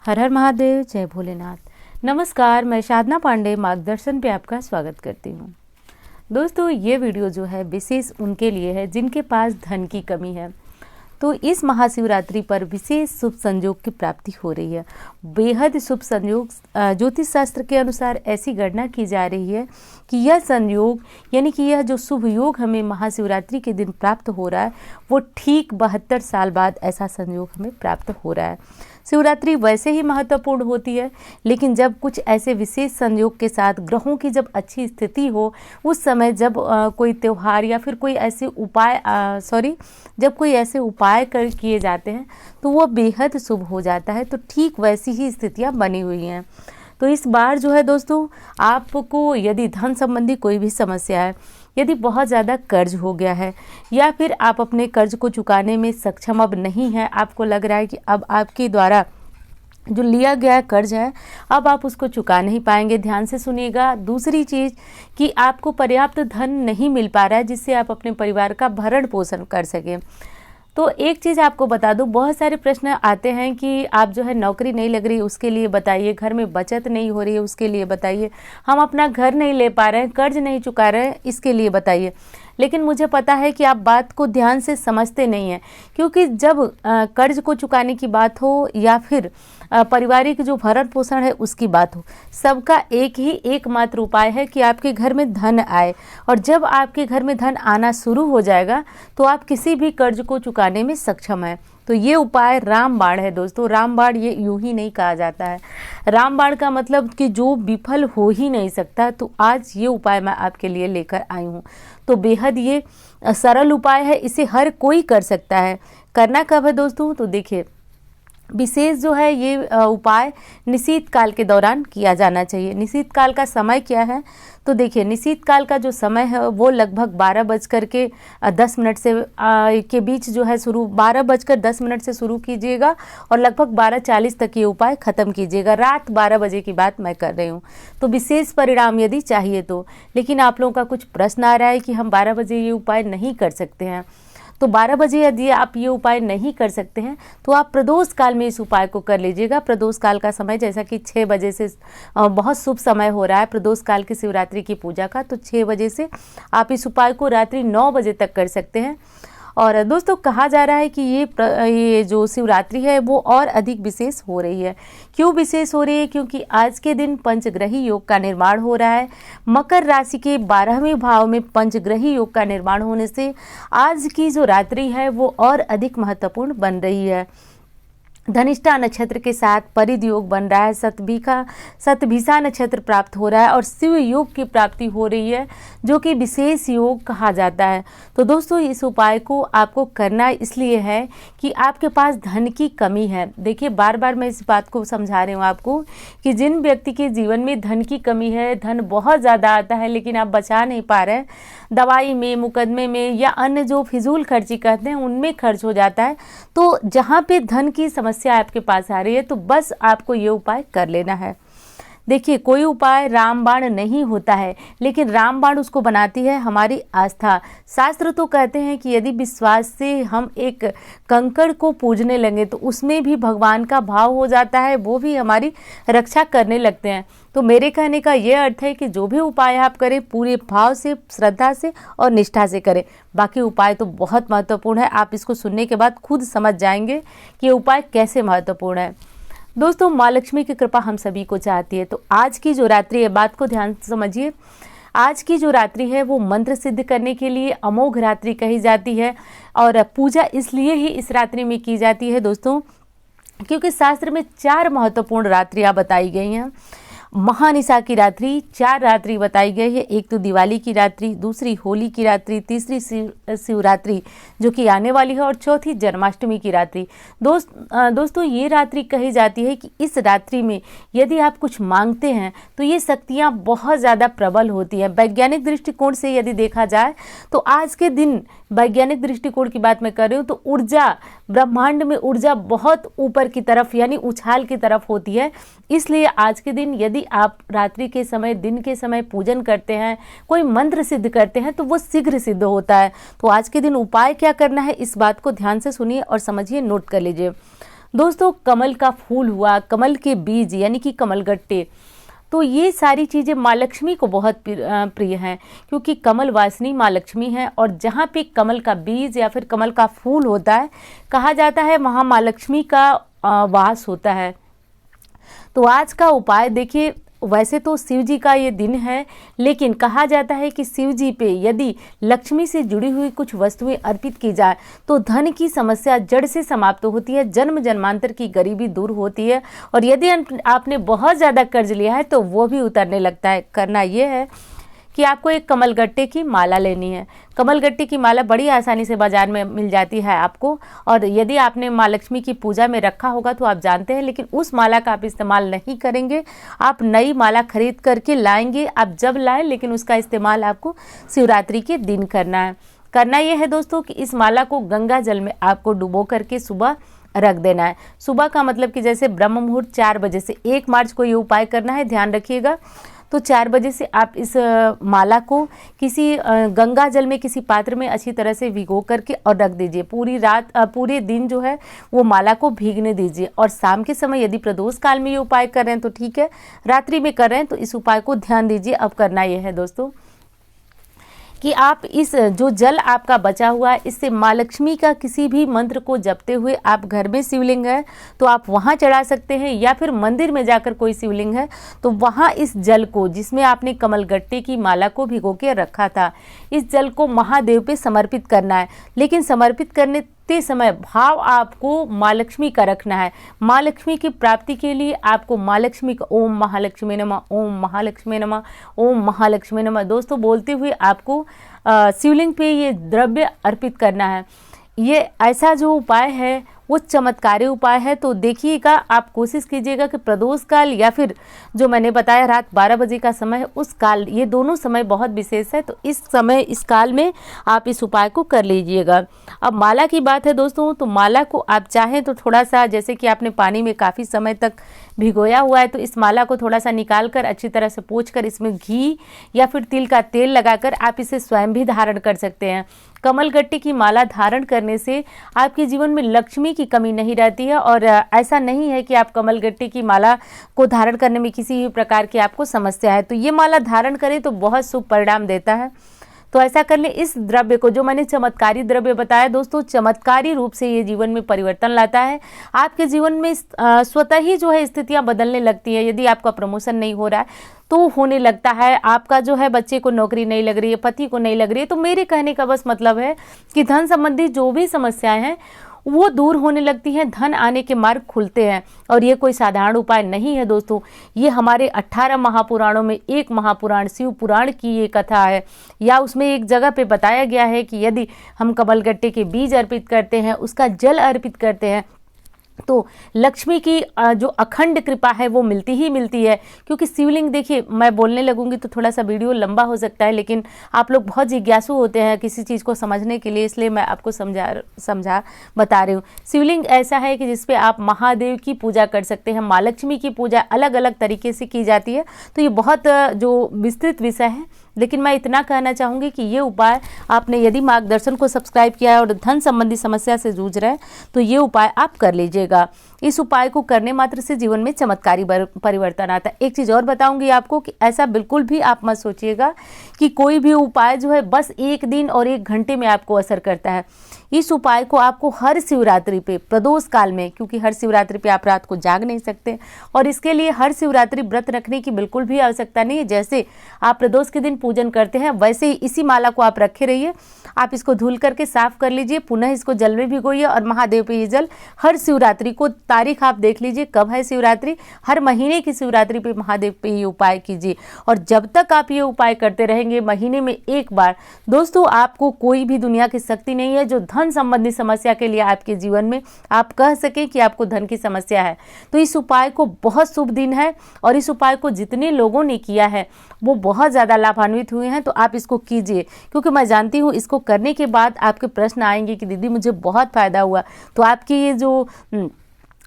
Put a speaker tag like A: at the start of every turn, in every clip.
A: हर हर महादेव, जय भोलेनाथ। नमस्कार, मैं साधना पांडे मार्गदर्शन पे आपका स्वागत करती हूँ। दोस्तों, ये वीडियो जो है विशेष उनके लिए है जिनके पास धन की कमी है। तो इस महाशिवरात्रि पर विशेष शुभ संयोग की प्राप्ति हो रही है। बेहद शुभ संयोग ज्योतिष शास्त्र के अनुसार ऐसी गणना की जा रही है कि यह संयोग यानी कि यह जो शुभ योग हमें महाशिवरात्रि के दिन प्राप्त हो रहा है वो ठीक 72 साल बाद ऐसा संयोग हमें प्राप्त हो रहा है। शिवरात्रि वैसे ही महत्वपूर्ण होती है, लेकिन जब कुछ ऐसे विशेष संयोग के साथ ग्रहों की जब अच्छी स्थिति हो, उस समय जब कोई त्यौहार या फिर कोई ऐसे उपाय जब कोई ऐसे उपाय किए जाते हैं तो वो बेहद शुभ हो जाता है। तो ठीक वैसी ही स्थितियां बनी हुई हैं। तो इस बार जो है दोस्तों, आपको यदि धन संबंधी कोई भी समस्या है, यदि बहुत ज़्यादा कर्ज हो गया है या फिर आप अपने कर्ज को चुकाने में सक्षम अब नहीं है, आपको लग रहा है कि अब आपके द्वारा जो लिया गया कर्ज है अब आप उसको चुका नहीं पाएंगे, ध्यान से सुनिएगा। दूसरी चीज़ कि आपको पर्याप्त धन नहीं मिल पा रहा है जिससे आप अपने परिवार का भरण पोषण कर सकें। तो एक चीज़ आपको बता दूं, बहुत सारे प्रश्न आते हैं कि आप जो है नौकरी नहीं लग रही उसके लिए बताइए, घर में बचत नहीं हो रही है उसके लिए बताइए, हम अपना घर नहीं ले पा रहे हैं, कर्ज नहीं चुका रहे हैं, इसके लिए बताइए। लेकिन मुझे पता है कि आप बात को ध्यान से समझते नहीं हैं, क्योंकि जब कर्ज को चुकाने की बात हो या फिर पारिवारिक जो भरण पोषण है उसकी बात हो, सबका एक ही एकमात्र उपाय है कि आपके घर में धन आए। और जब आपके घर में धन आना शुरू हो जाएगा तो आप किसी भी कर्ज को चुकाने में सक्षम हैं। तो ये उपाय रामबाण है दोस्तों। रामबाण ये यूं ही नहीं कहा जाता है। रामबाण का मतलब कि जो विफल हो ही नहीं सकता। तो आज ये उपाय मैं आपके लिए लेकर आई हूँ। तो बेहद ये सरल उपाय है, इसे हर कोई कर सकता है। करना कब है दोस्तों? तो देखिए, विशेष जो है ये उपाय निशीत काल के दौरान किया जाना चाहिए। निशीत काल का समय क्या है? तो देखिए, निशीत काल का जो समय है वो लगभग 12:10 से के बीच जो है 12:10 से शुरू कीजिएगा और लगभग 12:40 तक ये उपाय ख़त्म कीजिएगा। रात 12 बजे की बात मैं कर रही हूँ। तो विशेष परिणाम यदि चाहिए तो, लेकिन आप लोगों का कुछ प्रश्न आ रहा है कि हम 12 बजे ये उपाय नहीं कर सकते हैं। तो 12 बजे यदि आप ये उपाय नहीं कर सकते हैं तो आप प्रदोष काल में इस उपाय को कर लीजिएगा। प्रदोष काल का समय जैसा कि 6 बजे से बहुत शुभ समय हो रहा है प्रदोष काल की शिवरात्रि की पूजा का, तो 6 बजे से आप इस उपाय को रात्रि 9 बजे तक कर सकते हैं। और दोस्तों, कहा जा रहा है कि ये जो शिवरात्रि है वो और अधिक विशेष हो रही है। क्यों विशेष हो रही है? क्योंकि आज के दिन पंचग्रही योग का निर्माण हो रहा है। मकर राशि के 12वें भाव में पंचग्रही योग का निर्माण होने से आज की जो रात्रि है वो और अधिक महत्वपूर्ण बन रही है। धनिष्ठा नक्षत्र के साथ परिध योग बन रहा है, शतभिषा नक्षत्र प्राप्त हो रहा है और शिव योग की प्राप्ति हो रही है, जो कि विशेष योग कहा जाता है। तो दोस्तों, इस उपाय को आपको करना इसलिए है कि आपके पास धन की कमी है। देखिए, बार बार मैं इस बात को समझा रही हूँ आपको कि जिन व्यक्ति के जीवन में धन की कमी है, धन बहुत ज़्यादा आता है लेकिन आप बचा नहीं पा रहे हैं, दवाई में, मुकदमे में या अन्य जो फिजूल खर्ची करते हैं उनमें खर्च हो जाता है। तो जहाँ पे धन की समस्या आपके पास आ रही है तो बस आपको ये उपाय कर लेना है। देखिए, कोई उपाय रामबाण नहीं होता है, लेकिन रामबाण उसको बनाती है हमारी आस्था। शास्त्र तो कहते हैं कि यदि विश्वास से हम एक कंकड़ को पूजने लगे तो उसमें भी भगवान का भाव हो जाता है, वो भी हमारी रक्षा करने लगते हैं। तो मेरे कहने का ये अर्थ है कि जो भी उपाय आप करें पूरे भाव से, श्रद्धा से और निष्ठा से करें। बाकी उपाय तो बहुत महत्वपूर्ण है, आप इसको सुनने के बाद खुद समझ जाएंगे कि ये उपाय कैसे महत्वपूर्ण है। दोस्तों, माँ लक्ष्मी की कृपा हम सभी को चाहती है। तो आज की जो रात्रि है, बात को ध्यान से समझिए, आज की जो रात्रि है वो मंत्र सिद्ध करने के लिए अमोघ रात्रि कही जाती है। और पूजा इसलिए ही इस रात्रि में की जाती है दोस्तों, क्योंकि शास्त्र में 4 महत्वपूर्ण रात्रियां बताई गई हैं। महानिशा की रात्रि 4 रात्रि बताई गई है। एक तो दिवाली की रात्रि, दूसरी होली की रात्रि, तीसरी शिवरात्रि जो कि आने वाली है और चौथी जन्माष्टमी की रात्रि। दोस्तों, ये रात्रि कही जाती है कि इस रात्रि में यदि आप कुछ मांगते हैं तो ये शक्तियाँ बहुत ज़्यादा प्रबल होती हैं। वैज्ञानिक दृष्टिकोण से यदि देखा जाए तो आज के दिन, वैज्ञानिक दृष्टिकोण की बात मैं कर रही हूँ, तो ऊर्जा, ब्रह्मांड में ऊर्जा बहुत ऊपर की तरफ यानी उछाल की तरफ होती है। इसलिए आज के दिन यदि आप रात्रि के समय, दिन के समय पूजन करते हैं, कोई मंत्र सिद्ध करते हैं तो वो शीघ्र सिद्ध होता है। तो आज के दिन उपाय क्या करना है, इस बात को ध्यान से सुनिए और समझिए, नोट कर लीजिए। दोस्तों कमल का फूल हुआ, कमल के बीज यानी कि कमलगट्टे, तो ये सारी चीज़ें माँ लक्ष्मी को बहुत प्रिय हैं, क्योंकि कमल वासिनी माँ लक्ष्मी है। और जहाँ पे कमल का बीज या फिर कमल का फूल होता है, कहा जाता है वहाँ माँ लक्ष्मी का वास होता है। तो आज का उपाय देखिए, वैसे तो शिव जी का ये दिन है, लेकिन कहा जाता है कि शिव जी पे यदि लक्ष्मी से जुड़ी हुई कुछ वस्तुएं अर्पित की जाए तो धन की समस्या जड़ से समाप्त होती है, जन्म जन्मांतर की गरीबी दूर होती है, और यदि आपने बहुत ज़्यादा कर्ज लिया है तो वो भी उतरने लगता है। करना ये है कि आपको एक कमलगट्टे की माला लेनी है। कमलगट्टे की माला बड़ी आसानी से बाजार में मिल जाती है आपको, और यदि आपने माँ लक्ष्मी की पूजा में रखा होगा तो आप जानते हैं, लेकिन उस माला का आप इस्तेमाल नहीं करेंगे, आप नई माला खरीद करके लाएंगे। आप जब लाएं, लेकिन उसका इस्तेमाल आपको शिवरात्रि के दिन करना है। करना यह है दोस्तों कि इस माला को गंगा जल में आपको डुबो करके सुबह रख देना है। सुबह का मतलब कि जैसे ब्रह्म मुहूर्त 4 बजे से 1 मार्च को ये उपाय करना है, ध्यान रखिएगा। तो 4 बजे से आप इस माला को किसी गंगा जल में किसी पात्र में अच्छी तरह से भिगो करके और रख दीजिए। पूरी रात पूरे दिन जो है वो माला को भीगने दीजिए, और शाम के समय यदि प्रदोष काल में ये उपाय कर रहे हैं तो ठीक है, रात्रि में कर रहे हैं तो इस उपाय को ध्यान दीजिए। अब करना ये है दोस्तों कि आप इस जो जल आपका बचा हुआ है, इससे माँ लक्ष्मी का किसी भी मंत्र को जपते हुए, आप घर में शिवलिंग है तो आप वहाँ चढ़ा सकते हैं, या फिर मंदिर में जाकर कोई शिवलिंग है तो वहाँ इस जल को, जिसमें आपने कमलगट्टे की माला को भिगो के रखा था, इस जल को महादेव पे समर्पित करना है। लेकिन समर्पित करने समय भाव आपको माँ लक्ष्मी का रखना है। माँ लक्ष्मी की प्राप्ति के लिए आपको माँ लक्ष्मी का ओम महालक्ष्मी नमः, ओम महालक्ष्मी नमः, ओम महालक्ष्मी नमः दोस्तों बोलते हुए आपको शिवलिंग पे ये द्रव्य अर्पित करना है। ये ऐसा जो उपाय है वो चमत्कारी उपाय है। तो देखिएगा, आप कोशिश कीजिएगा कि प्रदोष काल या फिर जो मैंने बताया रात 12 बजे का समय है उस काल, ये दोनों समय बहुत विशेष है। तो इस समय, इस काल में आप इस उपाय को कर लीजिएगा। अब माला की बात है दोस्तों, तो माला को आप चाहें तो थोड़ा सा, जैसे कि आपने पानी में काफ़ी समय तक भिगोया हुआ है, तो इस माला को थोड़ा सा निकाल कर अच्छी तरह से पोंछ कर इसमें घी या फिर तिल का तेल लगाकर आप इसे स्वयं भी धारण कर सकते हैं। कमलगट्टे की माला धारण करने से आपके जीवन में लक्ष्मी की कमी नहीं रहती है, और ऐसा नहीं है कि आप कमलगट्टे की माला को धारण करने में किसी भी प्रकार की आपको समस्या है। तो ये माला धारण करें तो बहुत शुभ परिणाम देता है। तो ऐसा कर ले। इस द्रव्य को, जो मैंने चमत्कारी द्रव्य बताया दोस्तों, चमत्कारी रूप से ये जीवन में परिवर्तन लाता है। आपके जीवन में स्वतः ही जो है स्थितियां बदलने लगती है। यदि आपका प्रमोशन नहीं हो रहा है तो होने लगता है, आपका जो है बच्चे को नौकरी नहीं लग रही है, पति को नहीं लग रही है, तो मेरे कहने का बस मतलब है कि धन संबंधी जो भी समस्याएं हैं वो दूर होने लगती हैं, धन आने के मार्ग खुलते हैं। और ये कोई साधारण उपाय नहीं है दोस्तों, ये हमारे 18 महापुराणों में एक महापुराण शिव पुराण की ये कथा है, या उसमें एक जगह पे बताया गया है कि यदि हम कमलगट्टे के बीज अर्पित करते हैं, उसका जल अर्पित करते हैं, तो लक्ष्मी की जो अखंड कृपा है वो मिलती ही मिलती है। क्योंकि शिवलिंग, देखिए मैं बोलने लगूंगी तो थोड़ा सा वीडियो लंबा हो सकता है, लेकिन आप लोग बहुत जिज्ञासु होते हैं किसी चीज़ को समझने के लिए, इसलिए मैं आपको समझा बता रही हूँ। शिवलिंग ऐसा है कि जिसपे आप महादेव की पूजा कर सकते हैं, माँ लक्ष्मी की पूजा अलग अलग तरीके से की जाती है। तो ये बहुत जो विस्तृत विषय है, लेकिन मैं इतना कहना चाहूँगी कि ये उपाय आपने यदि मार्गदर्शन को सब्सक्राइब किया है और धन संबंधी समस्या से जूझ रहे हैं तो ये उपाय आप कर लीजिएगा। इस उपाय को करने मात्र से जीवन में चमत्कारी परिवर्तन आता है। एक चीज़ और बताऊंगी आपको कि ऐसा बिल्कुल भी आप मत सोचिएगा कि कोई भी उपाय जो है बस 1 दिन और 1 घंटे में आपको असर करता है। इस उपाय को आपको हर शिवरात्रि पे, प्रदोष काल में, क्योंकि हर शिवरात्रि पे आप रात को जाग नहीं सकते, और इसके लिए हर शिवरात्रि व्रत रखने की बिल्कुल भी आवश्यकता नहीं है। जैसे आप प्रदोष के दिन पूजन करते हैं वैसे ही इसी माला को आप रखे रहिए। आप इसको धुल करके साफ कर लीजिए, पुनः इसको जल में भिगोइए और महादेव पे ये जल हर शिवरात्रि को, तारीख आप देख लीजिए कब है शिवरात्रि, हर महीने की शिवरात्रि पे महादेव पे ये उपाय कीजिए। और जब तक आप ये उपाय करते रहेंगे, महीने में 1 बार, दोस्तों आपको कोई भी दुनिया की शक्ति नहीं है जो धन संबंधी समस्या के लिए आपके जीवन में आप कह सकें कि आपको धन की समस्या है। तो इस उपाय को, बहुत शुभ दिन है, और इस उपाय को जितने लोगों ने किया है वो बहुत ज़्यादा लाभान्वित हुए हैं। तो आप इसको कीजिए, क्योंकि मैं जानती हूँ इसको करने के बाद आपके प्रश्न आएंगे कि दीदी मुझे बहुत फ़ायदा हुआ। तो आपकी ये जो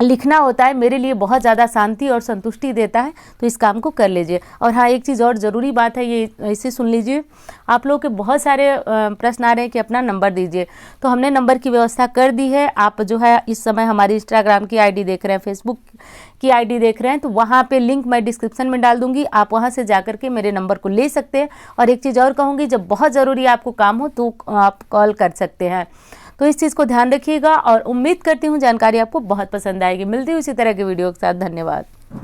A: लिखना होता है मेरे लिए बहुत ज़्यादा शांति और संतुष्टि देता है, तो इस काम को कर लीजिए। और हाँ, एक चीज़ और ज़रूरी बात है, ये इसे सुन लीजिए। आप लोगों के बहुत सारे प्रश्न आ रहे हैं कि अपना नंबर दीजिए, तो हमने नंबर की व्यवस्था कर दी है। आप जो है इस समय हमारी इंस्टाग्राम की आईडी देख रहे हैं, फेसबुक की आईडी देख रहे हैं, तो वहाँ पे लिंक मैं डिस्क्रिप्शन में डाल दूंगी, आप वहाँ से जा करके मेरे नंबर को ले सकते हैं। और एक चीज़ और कहूँगी, जब बहुत ज़रूरी आपको काम हो तो आप कॉल कर सकते हैं। तो इस चीज़ को ध्यान रखिएगा और उम्मीद करती हूँ जानकारी आपको बहुत पसंद आएगी। मिलती हूँ इसी तरह के वीडियो के साथ। धन्यवाद।